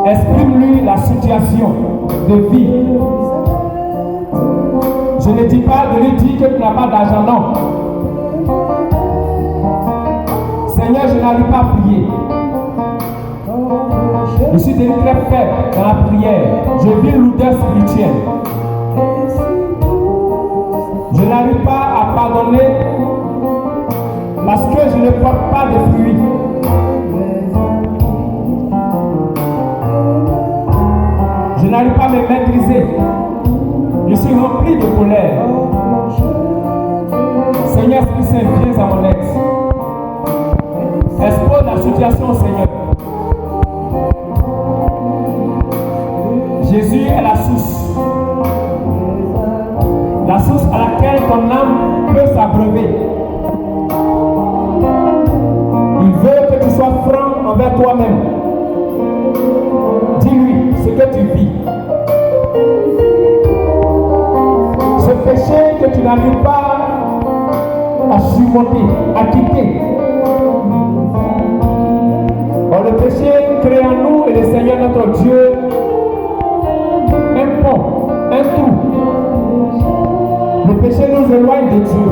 Exprime-lui la situation de vie. Je ne dis pas de lui dire que tu n'as pas d'argent, non. Seigneur, je n'arrive pas à prier. Je suis devenu très faible dans la prière. Je vis l'odeur spirituelle. Je n'arrive pas à pardonner parce que je ne porte pas de fruits. Je n'arrive pas à me maîtriser. Je suis rempli de colère. Seigneur, Esprit Saint, viens à mon aide. Expose la situation, Seigneur. Jésus est la source. La source à laquelle ton âme peut s'abreuver. Il veut que tu sois franc envers toi-même. Dis-lui ce que tu vis. Ce péché que tu n'arrives pas à surmonter, à quitter. Or, le péché crée en nous et le Seigneur notre Dieu un pont, un trou. Le péché nous éloigne de Dieu.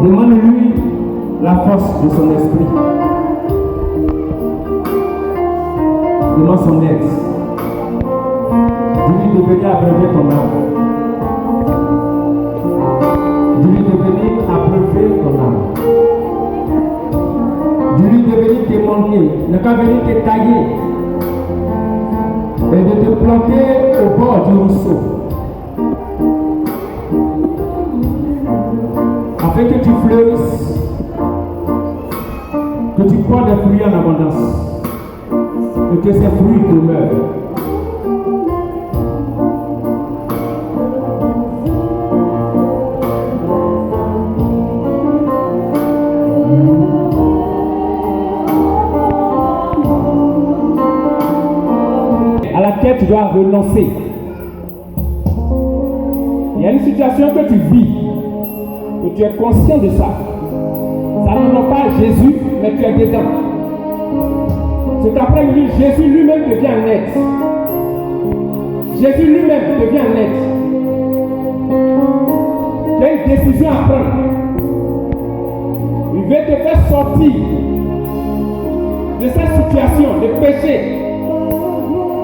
Demande-lui la force de son esprit. Demande son aide. Dis-lui de venir abreuver ton âme. Dis-lui de venir abreuver ton âme. Dis-lui de venir témoigner. Ne pas venir te tailler. Mais de te planter au bord du rousseau. Afin que tu fleurisses, que tu portes des fruits en abondance, et que ces fruits demeurent. À laquelle tu dois renoncer. Il y a une situation que tu vis. Et tu es conscient de ça. Ça ne nom pas Jésus, mais tu es dedans. Cet après-midi, Jésus lui-même devient en aide. Jésus lui-même devient en aide. Tu as une décision à prendre. Il veut te faire sortir de cette situation de péché.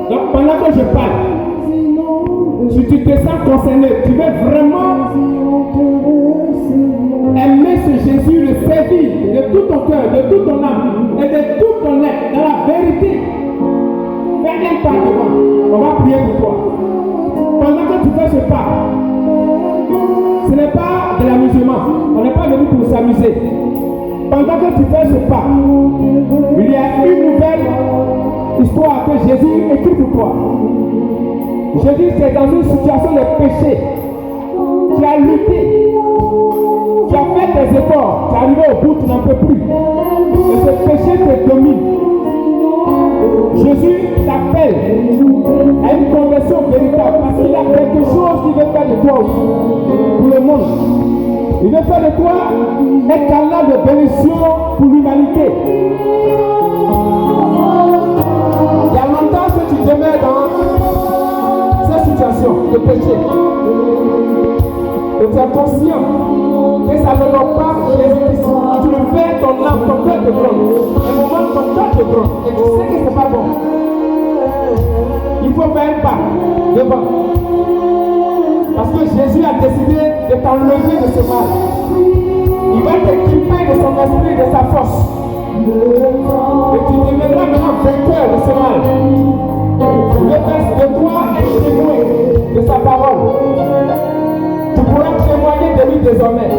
Donc pendant que je parle, si tu te sens concerné, tu veux vraiment aimer ce Jésus, le servir de tout ton cœur, de toute ton âme et de tout ton être, dans la vérité. Fais un pas devant. On va prier pour toi. Pendant que tu fais ce pas, ce n'est pas de l'amusement. On n'est pas venu pour s'amuser. Pendant que tu fais ce pas, il y a une nouvelle histoire que Jésus écrit pour toi. Jésus, c'est dans une situation de péché. Tu as lutté. Tu as fait tes efforts, tu es arrivé au bout, tu n'en peux plus. Et ce péché te domine. Jésus t'appelle à une conversion véritable parce qu'il a quelque chose qu'il veut faire de toi aussi, pour le monde. Il veut faire de toi un canal de bénédiction pour l'humanité. Il y a longtemps que tu demeures dans cette situation de péché. et tu es conscient que ça ne va pas Jésus-Christ, tu le fais, ton âme, ton cœur te gronde. Un moment, ton cœur te gronde et tu sais que ce n'est pas bon. Il faut faire un pas devant. Parce que Jésus a décidé de t'enlever de ce mal. Il va t'équiper de son esprit, de sa force. Et tu deviendras maintenant vainqueur de ce mal. Il va faire de toi un témoin de sa parole. Tu pourras témoigner de lui désormais.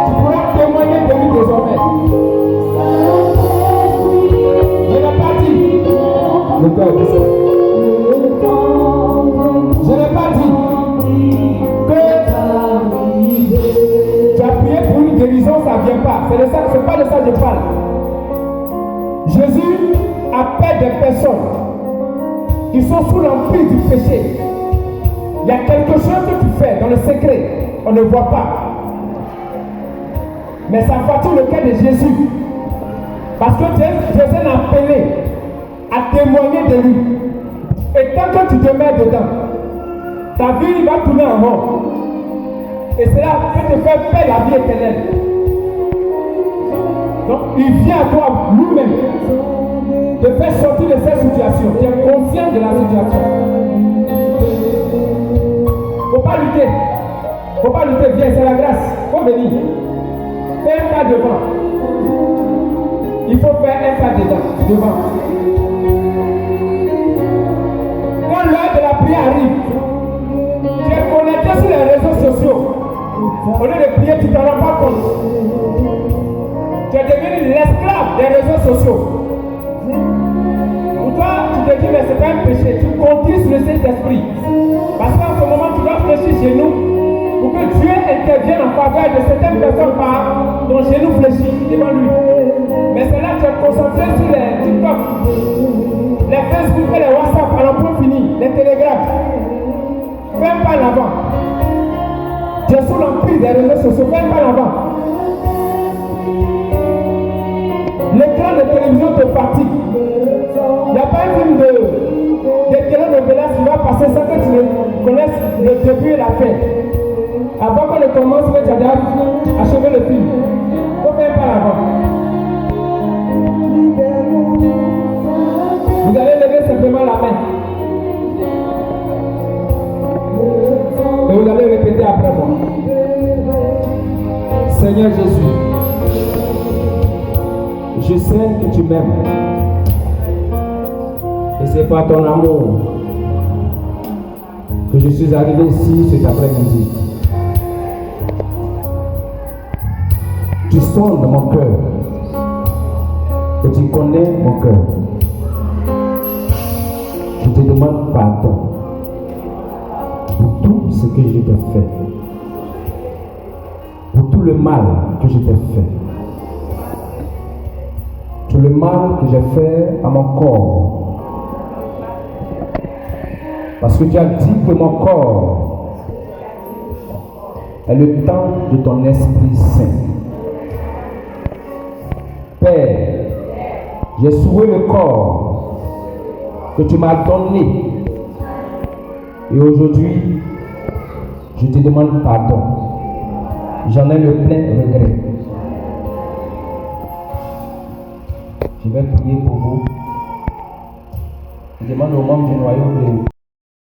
Tu pourras témoigner de lui désormais. Je n'ai pas dit. Le Père dit ça. Je n'ai pas dit que tu as prié pour une guérison, ça ne vient pas. C'est pas de ça que je parle. Jésus appelle des personnes qui sont sous l'emprise du péché. Il y a quelque chose que tu fais dans le secret, on ne voit pas. Mais ça fait le cas de Jésus. Parce que Jésus l'a appelé à témoigner de lui. Et tant que tu te mets dedans, ta vie va tourner en rond. Et cela peut te faire perdre la vie éternelle. Donc, il vient à toi lui-même de faire sortir de cette situation. Tu es conscient de la situation. Faut pas lutter. Faut pas lutter. Viens, c'est la grâce. Faut venir. Fais un pas devant. Il faut faire un pas devant. Quand l'heure de la prière arrive, tu es connecté sur les réseaux sociaux. Au lieu de prier, tu ne t'en rends pas compte. Tu es devenu l'esclave des réseaux sociaux. Pour toi, tu te dis, mais ce n'est pas un péché. Tu continues sur le Saint-Esprit. Parce qu'en ce moment, tu dois fléchir chez nous pour que Dieu intervienne en faveur de certaines personnes par dont chez nous fléchit devant lui. Mais c'est là que tu es concentré sur les TikTok, les Facebook et les WhatsApp, à l'emploi fini, les télégrammes. Fais un pas en avant. Tu es sous l'emprise des réseaux sociaux, fais un pas en avant. L'écran de télévision te fatigue. Il n'y a pas un film de télénovelas qui va passer sans que tu ne connaisses le début et la fin. Avant qu'on ne commence, tu as déjà achevé le film. Il faut faire un pas en avant. Vous allez lever simplement la main. Et vous allez répéter après moi. Seigneur Jésus, je sais que tu m'aimes. Et c'est par ton amour que je suis arrivé ici cet après-midi. Tu sondes mon cœur. Et tu connais mon cœur. Je te demande pardon pour tout ce que je t'ai fait. Pour tout le mal que je t'ai fait. Tout le mal que j'ai fait à mon corps. Parce que tu as dit que mon corps est le temple de ton Esprit Saint. Père, j'ai souillé le corps que tu m'as donné. Et aujourd'hui, je te demande pardon. J'en ai le plein regret. Je vais prier pour vous. Je demande aux membres du noyau de